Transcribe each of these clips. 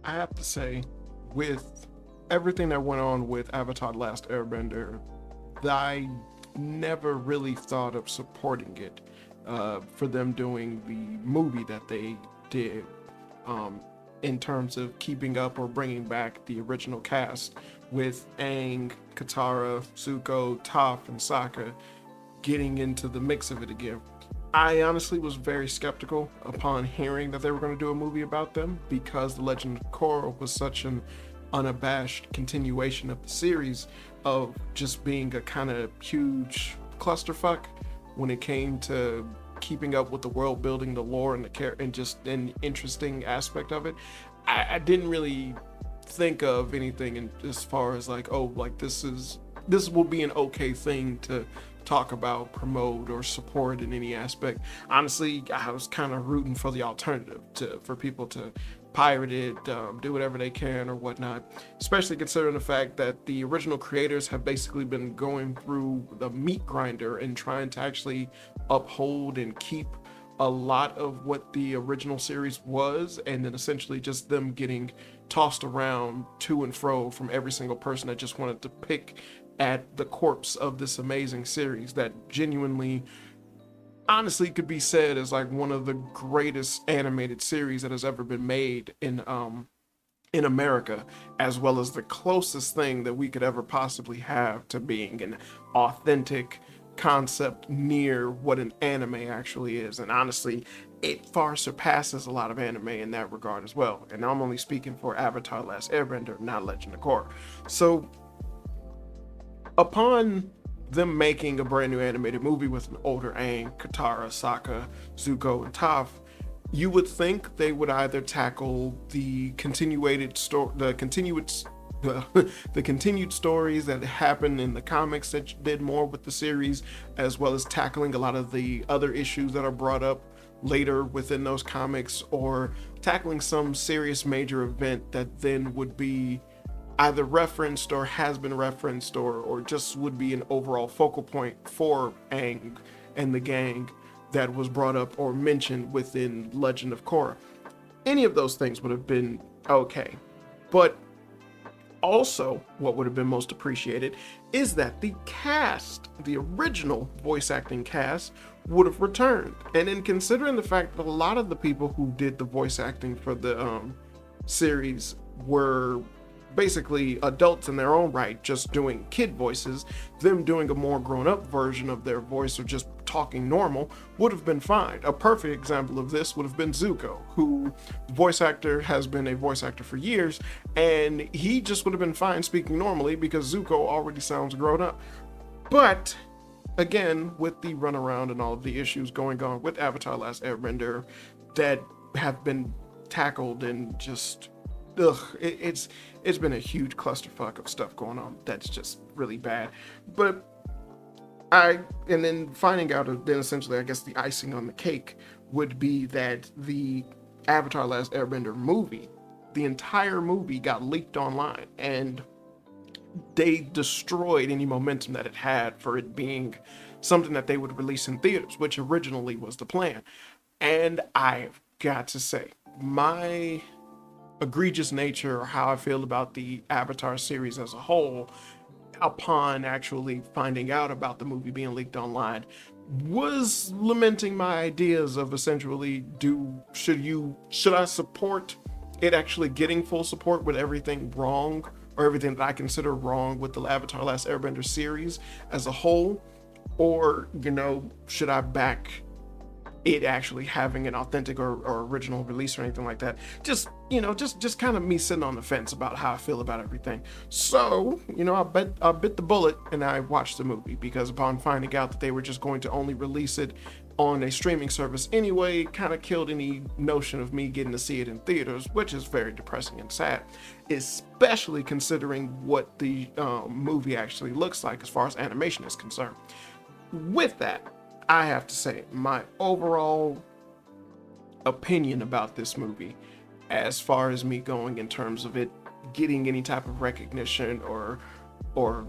I have to say, with everything that went on with Avatar: Last Airbender, I never really thought of supporting it for them doing the movie that they did, um, in terms of keeping up or bringing back the original cast with Aang, Katara, Zuko, Toph, and Sokka getting into the mix of it again. I honestly was very skeptical upon hearing that they were going to do a movie about them because The Legend of Korra was such an unabashed continuation of the series of just being a kind of huge clusterfuck when it came to keeping up with the world building, the lore, and the and just an interesting aspect of it. I didn't really think of anything in, as far as like, oh, like this will be an okay thing to talk about, promote, or support in any aspect. Honestly, I was kind of rooting for the alternative to for people to pirate it, do whatever they can or whatnot. Especially considering the fact that the original creators have basically been going through the meat grinder and trying to actually uphold and keep a lot of what the original series was, and then essentially just them getting tossed around to and fro from every single person that just wanted to pick at the corpse of this amazing series that genuinely, honestly, could be said as like one of the greatest animated series that has ever been made in America, as well as the closest thing that we could ever possibly have to being an authentic concept near what an anime actually is. And honestly, it far surpasses a lot of anime in that regard as well. And I'm only speaking for Avatar: Last Airbender, not Legend of Korra. So, upon them making a brand new animated movie with an older Aang, Katara, Sokka, Zuko, and Toph, you would think they would either tackle the continuated story, the continued stories that happened in the comics that did more with the series, as well as tackling a lot of the other issues that are brought up later within those comics, or tackling some serious major event that then would be either referenced or has been referenced, or just would be an overall focal point for Aang and the gang that was brought up or mentioned within Legend of Korra. Any of those things would have been okay. But also, what would have been most appreciated is that the cast, the original voice acting cast, would have returned. And in considering the fact that a lot of the people who did the voice acting for the series were basically adults in their own right, just doing kid voices, them doing a more grown up version of their voice or just talking normal would have been fine. A perfect example of this would have been Zuko, who the voice actor has been a voice actor for years, and he just would have been fine speaking normally because Zuko already sounds grown up. But again, with the runaround and all of the issues going on with Avatar: Last Airbender that have been tackled, and just it's been a huge clusterfuck of stuff going on that's just really bad. But and then finding out, then essentially, I guess the icing on the cake would be that the Avatar: Last Airbender movie, the entire movie got leaked online, and they destroyed any momentum that it had for it being something that they would release in theaters, which originally was the plan. And I've got to say, my egregious nature, or how I feel about the Avatar series as a whole, upon actually finding out about the movie being leaked online, was lamenting my ideas of essentially, should I support it actually getting full support with everything wrong, or everything that I consider wrong with the Avatar: Last Airbender series as a whole, or should I back it actually having an authentic or original release or anything like that. Just kind of me sitting on the fence about how I feel about everything. So, I bit the bullet and I watched the movie, because upon finding out that they were just going to only release it on a streaming service anyway, kind of killed any notion of me getting to see it in theaters, which is very depressing and sad, especially considering what the movie actually looks like as far as animation is concerned. With that, I have to say, my overall opinion about this movie, as far as me going in terms of it getting any type of recognition, or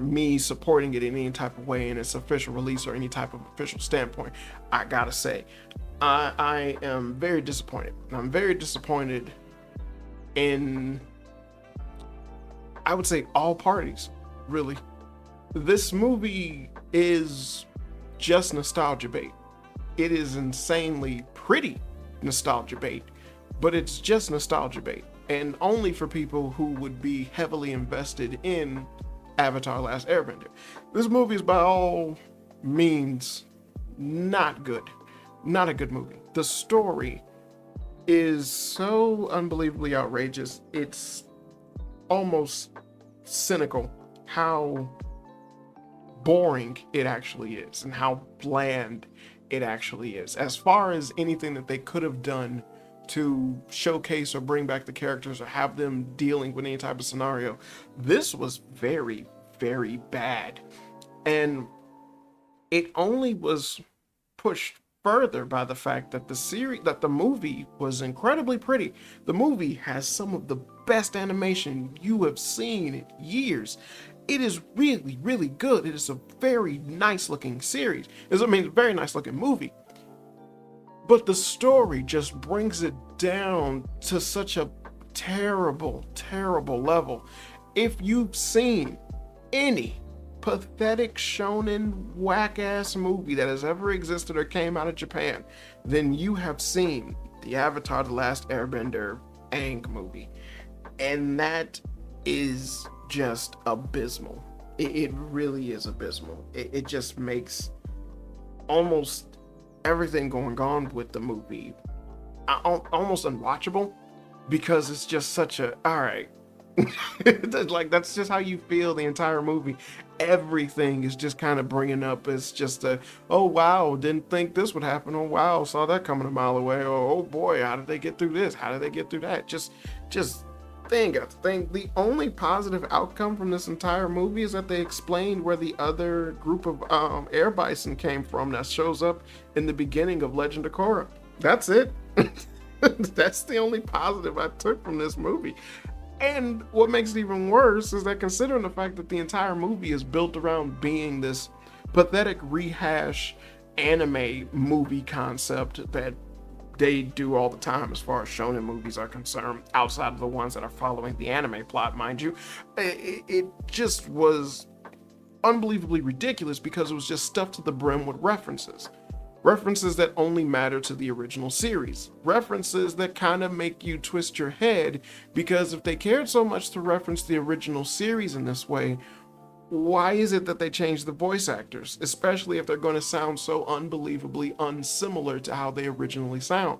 me supporting it in any type of way in its official release or any type of official standpoint, I gotta say, I am very disappointed. I'm very disappointed in, I would say, all parties, really. This movie is just nostalgia bait. It is insanely pretty nostalgia bait, but it's just nostalgia bait, and only for people who would be heavily invested in Avatar: Last Airbender. This movie is by all means not good. Not a good movie. The story is so unbelievably outrageous. It's almost cynical how boring it actually is and how bland it actually is. As far as anything that they could have done to showcase or bring back the characters or have them dealing with any type of scenario, this was very, very bad. And it only was pushed further by the fact that the movie was incredibly pretty. The movie has some of the best animation you have seen in years. It is really, really good. It is a very nice looking series. A very nice looking movie. But the story just brings it down to such a terrible, terrible level. If you've seen any pathetic shonen whack-ass movie that has ever existed or came out of Japan, then you have seen the Avatar: The Last Airbender Aang movie. And that is just abysmal. It really is abysmal. It just makes almost everything going on with the movie almost unwatchable, because it's just such a, all right. Like, that's just how you feel the entire movie. Everything is just kind of bringing up, it's just a, oh wow, didn't think this would happen, oh wow, saw that coming a mile away, oh boy, how did they get through this, how did they get through that, just thing. The only positive outcome from this entire movie is that they explained where the other group of air bison came from that shows up in the beginning of Legend of Korra. That's it. That's the only positive I took from this movie. And what makes it even worse is that, considering the fact that the entire movie is built around being this pathetic rehash anime movie concept that they do all the time as far as shonen movies are concerned, outside of the ones that are following the anime plot, mind you, it just was unbelievably ridiculous, because it was just stuffed to the brim with references. References that only matter to the original series. References that kind of make you twist your head, because if they cared so much to reference the original series in this way, why is it that they changed the voice actors, especially if they're going to sound so unbelievably unsimilar to how they originally sound?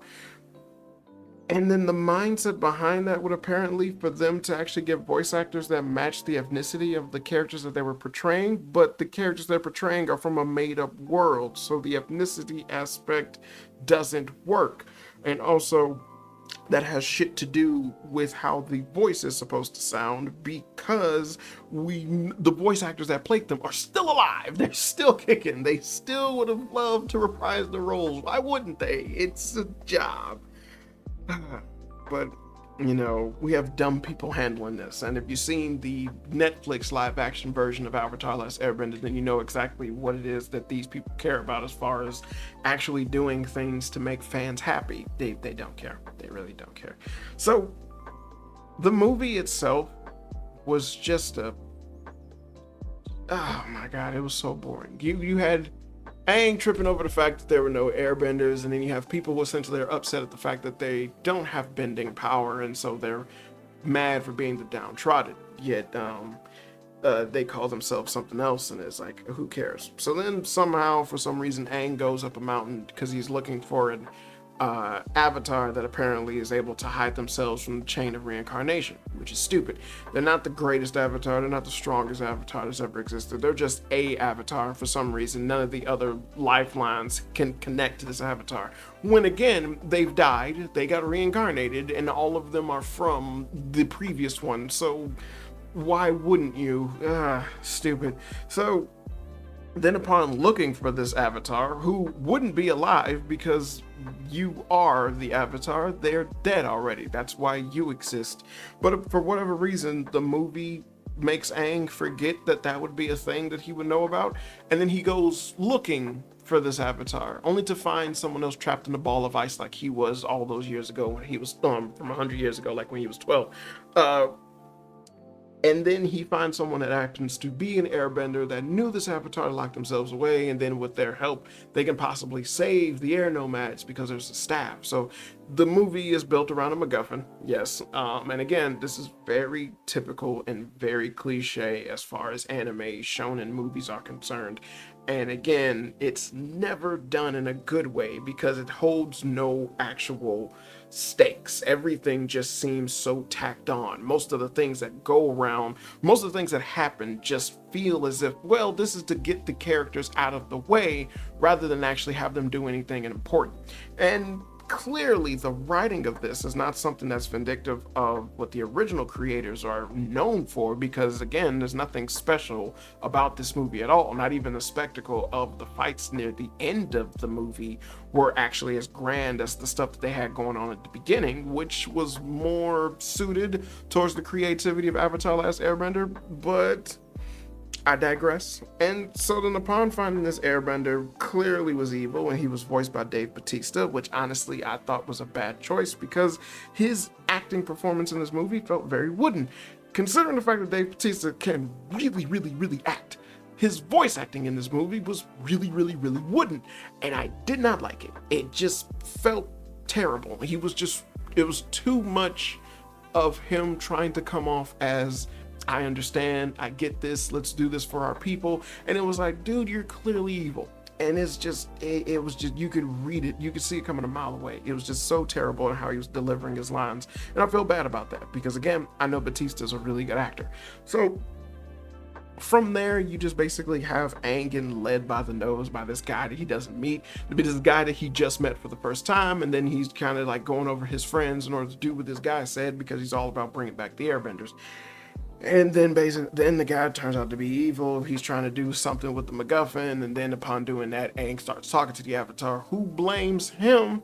And then the mindset behind that would apparently for them to actually get voice actors that match the ethnicity of the characters that they were portraying, but the characters they're portraying are from a made-up world, so the ethnicity aspect doesn't work. And also, that has shit to do with how the voice is supposed to sound, because the voice actors that played them are still alive. They're still kicking. They still would have loved to reprise the roles. Why wouldn't they? It's a job. But, you know, we have dumb people handling this. And if you've seen the Netflix live action version of Avatar: Last Airbender, then you know exactly what it is that these people care about as far as actually doing things to make fans happy. They don't care. They really don't care. So the movie itself was just a, oh my god, it was so boring. You had Aang tripping over the fact that there were no airbenders, and then you have people who essentially are upset at the fact that they don't have bending power, and so they're mad for being the downtrodden. Yet they call themselves something else, and it's like, who cares? So then somehow, for some reason, Aang goes up a mountain because he's looking for an avatar that apparently is able to hide themselves from the chain of reincarnation, which is stupid. They're not the greatest avatar, they're not the strongest avatar that's ever existed, they're just a avatar. For some reason, none of the other lifelines can connect to this avatar, when again, they've died, they got reincarnated, and all of them are from the previous one, so why wouldn't you? Stupid. So then, upon looking for this avatar, who wouldn't be alive because you are the avatar, they're dead already. That's why you exist. But for whatever reason, the movie makes Aang forget that that would be a thing that he would know about, and then he goes looking for this avatar, only to find someone else trapped in a ball of ice like he was all those years ago when he was from 100 years ago, like when he was 12. Uh, and then he finds someone that happens to be an airbender that knew this avatar locked themselves away, and then with their help, they can possibly save the air nomads because there's a staff. So the movie is built around a MacGuffin, yes. And again, this is very typical and very cliche as far as anime shonen movies are concerned. And again, it's never done in a good way because it holds no actual stakes. Everything just seems so tacked on. Most of the things that go around, most of the things that happen just feel as if, well, this is to get the characters out of the way rather than actually have them do anything important. And clearly the writing of this is not something that's vindictive of what the original creators are known for, because again, there's nothing special about this movie at all. Not even the spectacle of the fights near the end of the movie were actually as grand as the stuff that they had going on at the beginning, which was more suited towards the creativity of Avatar: Last Airbender. But I digress. And so then upon finding this airbender clearly was evil, and he was voiced by Dave Bautista, which honestly I thought was a bad choice because his acting performance in this movie felt very wooden. Considering the fact that Dave Bautista can really act, his voice acting in this movie was really wooden, and I did not like it. It just felt terrible. It was too much of him trying to come off as, I understand, I get this, let's do this for our people. And it was like, dude, you're clearly evil. And it's just, it was just, you could read it, you could see it coming a mile away. It was just so terrible in how he was delivering his lines. And I feel bad about that because again, I know Bautista's a really good actor. So from there, you just basically have Aang getting led by the nose by this guy that he doesn't meet. This guy that he just met for the first time, and then he's kind of like going over his friends in order to do what this guy said because he's all about bringing back the airbenders. And then then the guy turns out to be evil. He's trying to do something with the MacGuffin, and then upon doing that, Aang starts talking to the Avatar, who blames him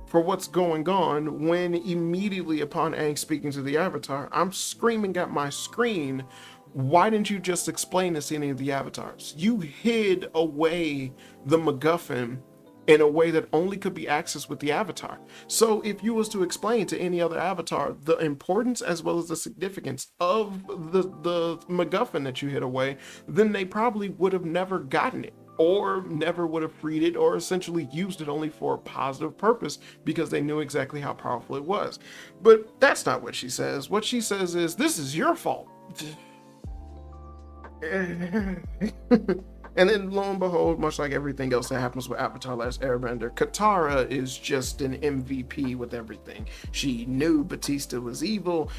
for what's going on, when immediately upon Aang speaking to the Avatar, I'm screaming at my screen, why didn't you just explain this to any of the Avatars? You hid away the MacGuffin in a way that only could be accessed with the Avatar. So if you was to explain to any other Avatar the importance as well as the significance of the MacGuffin that you hid away, then they probably would have never gotten it, or never would have freed it, or essentially used it only for a positive purpose because they knew exactly how powerful it was. But that's not what she says. What she says is, this is your fault. And then lo and behold, much like everything else that happens with Avatar: Last Airbender, Katara is just an MVP with everything. She knew Bautista was evil.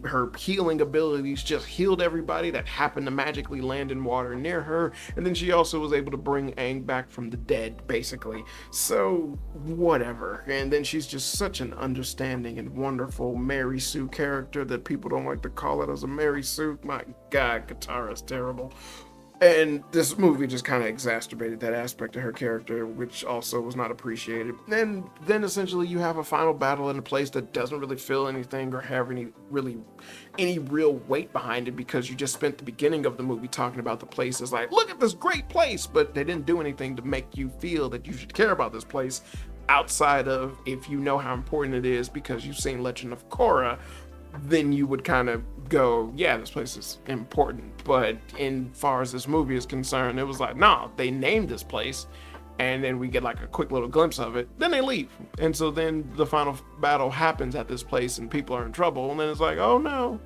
Her healing abilities just healed everybody that happened to magically land in water near her. And then she also was able to bring Aang back from the dead, basically. So whatever. And then she's just such an understanding and wonderful Mary Sue character that people don't like to call it as a Mary Sue. My God, Katara's terrible. And this movie just kind of exacerbated that aspect of her character, which also was not appreciated. And then essentially you have a final battle in a place that doesn't really feel anything or have any real weight behind it, because you just spent the beginning of the movie talking about the place as like, look at this great place, but they didn't do anything to make you feel that you should care about this place outside of, if you know how important it is because you've seen Legend of Korra, then you would kind of go, yeah, this place is important. But in far as this movie is concerned, it was like, nah, they named this place, and then we get like a quick little glimpse of it, then they leave. And so then the final battle happens at this place and people are in trouble, and then it's like, oh no.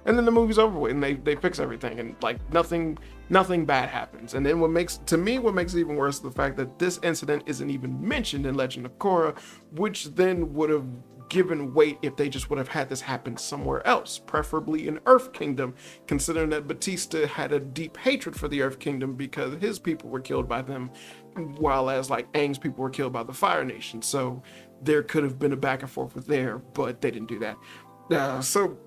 And then the movie's over with and they fix everything, and like nothing bad happens. And then what makes it even worse is the fact that this incident isn't even mentioned in Legend of Korra, which then would have given weight if they just would have had this happen somewhere else, preferably in Earth Kingdom, considering that Bautista had a deep hatred for the Earth Kingdom because his people were killed by them, while as like Aang's people were killed by the Fire Nation. So there could have been a back and forth with there, but they didn't do that. So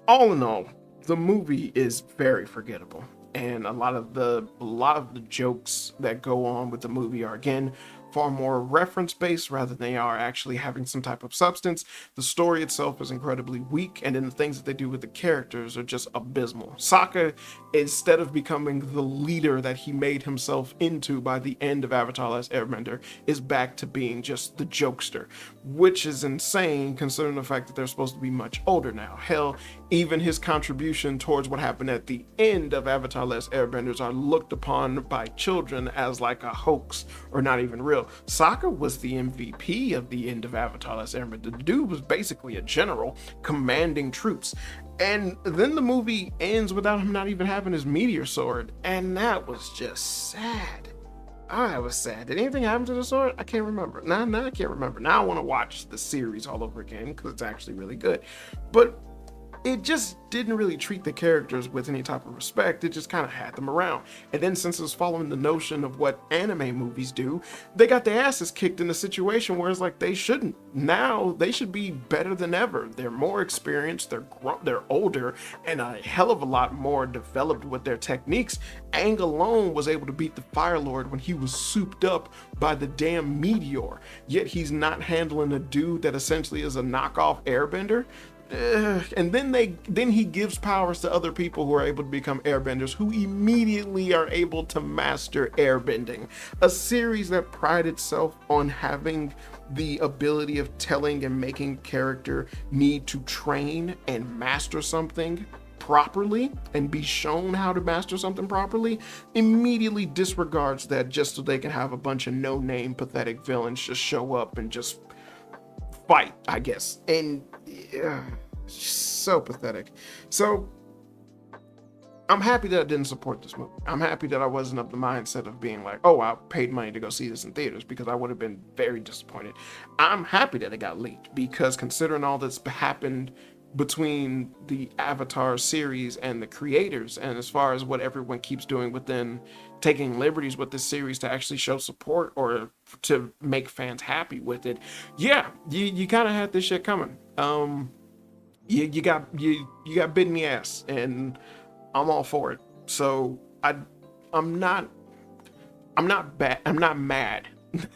all in all, the movie is very forgettable, and a lot of the jokes that go on with the movie are again far more reference based rather than they are actually having some type of substance. The story itself is incredibly weak, and then the things that they do with the characters are just abysmal. Sokka, instead of becoming the leader that he made himself into by the end of Avatar Last Airbender, is back to being just the jokester, which is insane considering the fact that they're supposed to be much older now. Hell, even his contribution towards what happened at the end of Avatar Last Airbenders are looked upon by children as like a hoax or not even real. Sokka was the MVP of the end of Avatar Last Airbender. The dude was basically a general commanding troops. And then the movie ends without him not even having his meteor sword. And that was just sad. I was sad. Did anything happen to the sword? I can't remember. Now I can't remember. Now I want to watch the series all over again because it's actually really good. But it just didn't really treat the characters with any type of respect. It just kind of had them around. And then since it was following the notion of what anime movies do, they got their asses kicked in a situation where it's like they shouldn't. Now they should be better than ever. They're more experienced, they're older, and a hell of a lot more developed with their techniques. Aang alone was able to beat the Fire Lord when he was souped up by the damn meteor. Yet he's not handling a dude that essentially is a knockoff airbender. And then he gives powers to other people who are able to become airbenders, who immediately are able to master airbending. A series that prided itself on having the ability of telling and making character need to train and master something properly and be shown how to master something properly, immediately disregards that just so they can have a bunch of no-name pathetic villains just show up and just fight, I guess. And so pathetic. So I'm happy that I didn't support this movie. I'm happy that I wasn't of the mindset of being like, oh, I paid money to go see this in theaters, because I would have been very disappointed. I'm happy that it got leaked, because considering all that's happened between the Avatar series and the creators, and as far as what everyone keeps doing within taking liberties with this series to actually show support or to make fans happy with it, yeah, you kind of had this shit coming. You got bit in the ass, and I'm all for it. So I'm not mad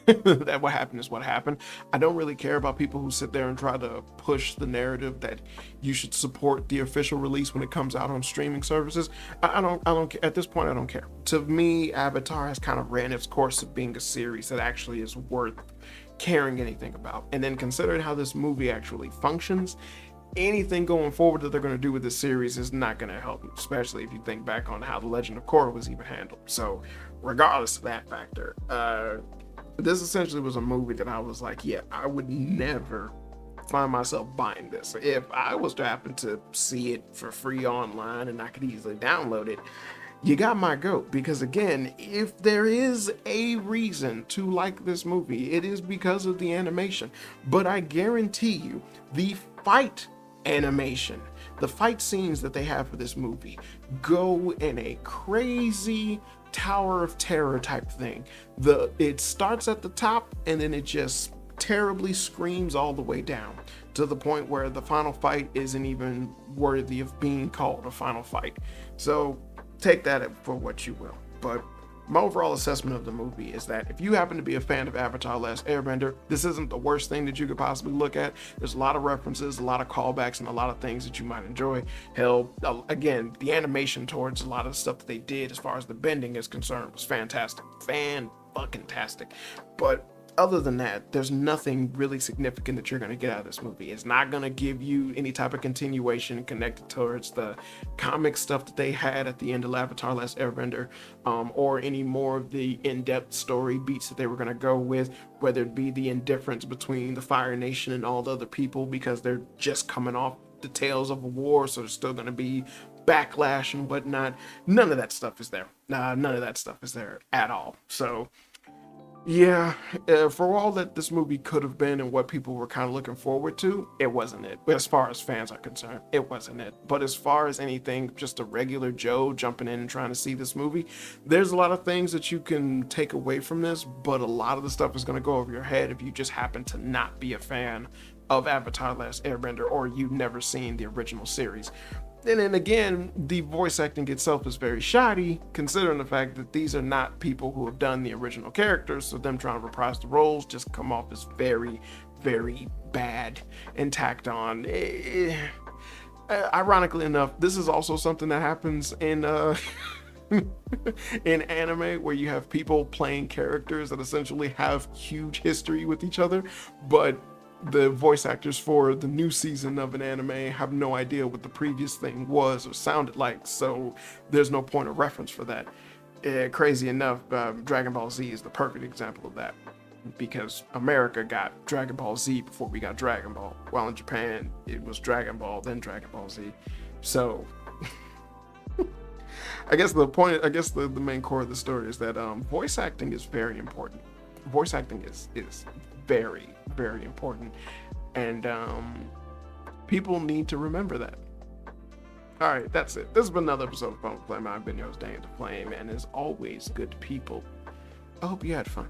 that what happened is what happened. I don't really care about people who sit there and try to push the narrative that you should support the official release when it comes out on streaming services. I don't at this point, I don't care. To me, Avatar has kind of ran its course of being a series that actually is worth caring anything about. And then considering how this movie actually functions, anything going forward that they're going to do with this series is not going to help, especially if you think back on how The Legend of Korra was even handled. So regardless of that factor, this essentially was a movie that I was like, yeah, I would never find myself buying this. If I was to happen to see it for free online and I could easily download it, you got my goat. Because again, if there is a reason to like this movie, it is because of the animation. But I guarantee you, the fight animation, the fight scenes that they have for this movie go in a crazy Tower of Terror type thing. It starts at the top and then it just terribly screams all the way down to the point where the final fight isn't even worthy of being called a final fight. So take that for what you will. But my overall assessment of the movie is that if you happen to be a fan of Avatar Last Airbender, this isn't the worst thing that you could possibly look at. There's a lot of references, a lot of callbacks, and a lot of things that you might enjoy. Hell, again, the animation towards a lot of the stuff that they did as far as the bending is concerned was fantastic. Fan-fucking-tastic. But other than that, there's nothing really significant that you're going to get out of this movie. It's not going to give you any type of continuation connected towards the comic stuff that they had at the end of Avatar Last Airbender, or any more of the in-depth story beats that they were going to go with, whether it be the indifference between the Fire Nation and all the other people because they're just coming off the tails of a war, so there's still going to be backlash and whatnot. None of that stuff is there. None of that stuff is there at all. So yeah, for all that this movie could have been and what people were kind of looking forward to, it wasn't it. As far as fans are concerned, it wasn't it. But as far as anything, just a regular Joe jumping in and trying to see this movie, there's a lot of things that you can take away from this, but a lot of the stuff is going to go over your head if you just happen to not be a fan of Avatar Last Airbender or you've never seen the original series. And then again, the voice acting itself is very shoddy, considering the fact that these are not people who have done the original characters, so them trying to reprise the roles just come off as very, very bad and tacked on. Ironically enough, this is also something that happens in in anime, where you have people playing characters that essentially have huge history with each other, but the voice actors for the new season of an anime have no idea what the previous thing was or sounded like, so there's no point of reference for that. Crazy enough, Dragon Ball Z is the perfect example of that, because America got Dragon Ball Z before we got Dragon Ball, while in Japan it was Dragon Ball then Dragon Ball Z. So I guess the main core of the story is that voice acting is very important. Voice acting is very, very important, and people need to remember that. All right, that's it. This has been another episode of Fun with Flame. I've been your host, Danieltheflame, and as always, good people, I hope you had fun.